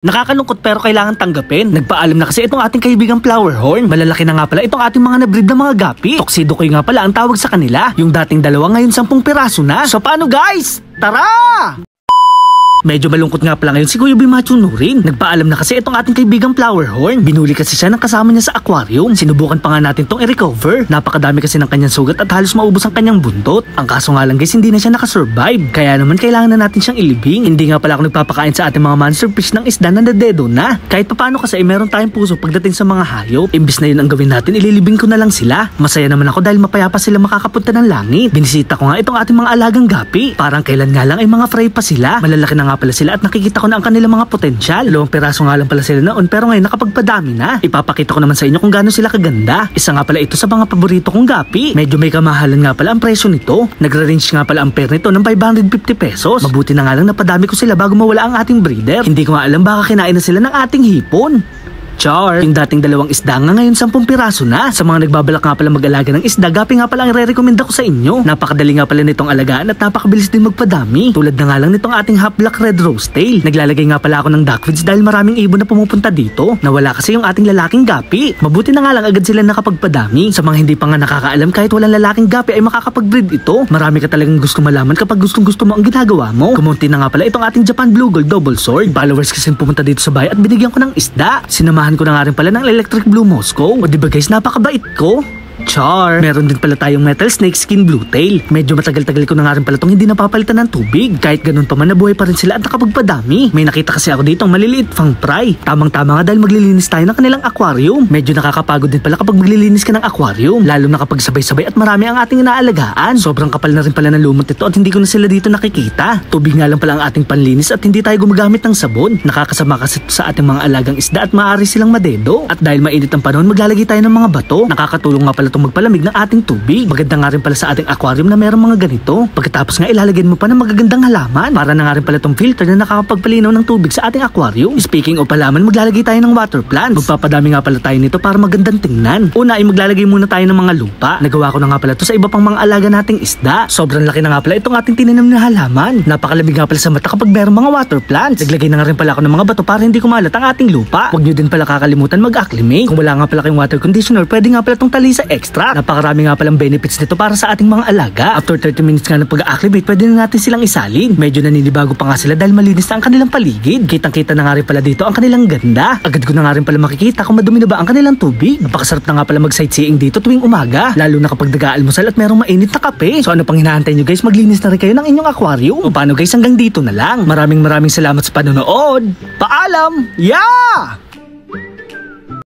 Nakakalungkot pero kailangan tanggapin. Nagpaalam na kasi itong ating kaibigang Flowerhorn. Malalaki na nga pala itong ating mga nabreed na mga gapi. Tuxedokoy nga pala ang tawag sa kanila. Yung dating dalawa ngayon 10 piraso na. So paano guys? Tara! Medyo malungkot nga pala ngayon si Kuya Bimacho Nurin. Nagpaalam na kasi itong ating kaibigang Flowerhorn. Binuli kasi siya ng kasama niya sa aquarium. Sinubukan pa nga natin tong i-recover. Napakadami kasi ng kanyang sugat at halos maubos ang kanyang buntot. Ang kaso nga lang guys, hindi na siya nakasurvive. Kaya naman kailangan na natin siyang ilibing. Hindi nga pala ako nagpapakain sa ating mga monster fish ng isda na nadedo na. Kahit paano kasi meron tayong puso pagdating sa mga hayop. Imbis na yun ang gawin natin, ililibing ko na lang sila. Masaya naman ako dahil mapayapa sila makakapunta ng langit. Binisita ko nga itong ating mga alagang gapi. Parang kailan nga lang ay mga fry pa sila. Malalaki na nga pala sila at nakikita ko na ang kanilang mga potensyal. 2 piraso nga lang pala sila noon pero ngayon nakapagpadami na. Ipapakita ko naman sa inyo kung gaano sila kaganda. Isa nga pala ito sa mga paborito kong gapi. Medyo may kamahalan nga pala ang presyo nito. Nagre-range nga pala ang pair nito ng 550 pesos. Mabuti na nga lang napadami ko sila bago mawala ang ating breeder. Hindi ko nga alam baka kinain na sila ng ating hipon. Char, yung dating 2 isda nga ngayon 10 piraso na. Sa mga nagbabalak nga pala mag-alaga ng isda, gapi nga pala ang re-recommenda ko sa inyo. Napakadali nga pala nitong alagaan at napakabilis din magpadami. Tulad na nga lang nitong ating half black red rose tail. Naglalagay nga pala ako ng duckweeds dahil maraming ibon na pumupunta dito. Nawala kasi yung ating lalaking gapi. Mabuti na nga lang agad sila nakapagpadami. Sa mga hindi pa nga nakakaalam, kahit walang lalaking gapi ay makakapag-breed ito. Marami ka talagang gusto malaman kapag gusto mo ang ginagawa mo. Kumunti na nga pala itong ating Japan Blue Gold Double Sword. Followers kasi pumunta dito sa bahay at binigyan ko ng isda. Sinamahan ko na nga rin pala ng Electric Blue Moscow. O diba guys, napakabait ko? Char! Meron din pala tayong metal snake skin blue tail. Medyo matagal-tagal ko na nga rin pala itong hindi napapalitan ng tubig. Kahit ganun pa man, nabuhay pa rin sila at nakapagpadami. May nakita kasi ako dito ang maliliit fang fry. Tamang-tama nga dahil maglilinis tayo ng kanilang aquarium. Medyo nakakapagod din pala kapag maglilinis ka ng aquarium. Lalo na kapag sabay-sabay at marami ang ating inaalagaan. Sobrang kapal na rin pala ng lumot nito at hindi ko na sila dito nakikita. Tubig nga lang pala ang ating panlinis at hindi tayo gumagamit ng sabon. Nakakasama kasi sa ating mga alagang isda at maaari silang madedo. At dahil mainit ang panahon, maglalagay tayo ng mga bato. Nakakatulong nga pala itong magpalamig ng ating tubig. Maganda nga rin pala sa ating aquarium na mayroong mga ganito. Pagkatapos nga ilalagyan mo pa ng magagandang halaman. Para na nga rin pala itong filter na nakakapagpalinaw ng tubig sa ating aquarium. Speaking of halaman, maglalagay tayo ng water plants. Magpapadami nga pala tayo nito para magandang tingnan. Una ay maglalagay muna tayo ng mga lupa. Nagawa ko na nga pala ito sa iba pang mga alaga nating isda. Sobrang laki na nga pala itong ating tinanim na halaman. Napakalamig nga pala sa mata kapag mayroong mga water plants. Naglagay na nga rin pala ako ng mga bato para hindi kumalat ang ating lupa. Huwag nyo din pala kakalimutan mag-acclimate. Kung wala nga pala kayong water conditioner, pwede nga pala itong Talisa Extra. Napakarami nga palang benefits nito para sa ating mga alaga. After 30 minutes nga ng pag-acclimate, pwede na natin silang isalin. Medyo naninibago pa nga sila dahil malinis na ang kanilang paligid. Kitang-kita na nga rin pala dito ang kanilang ganda. Agad ko na nga rin pala makikita kung madumi na ba ang kanilang tubig. Napakasarap na nga pala mag-sightseeing dito tuwing umaga. Lalo na kapag nag-aalmusal at merong mainit na kape. So ano pang hinahantay nyo guys? Maglinis na rin kayo ng inyong aquarium. O paano guys, hanggang dito na lang. Maraming salamat sa panonood. Paalam! Yeah!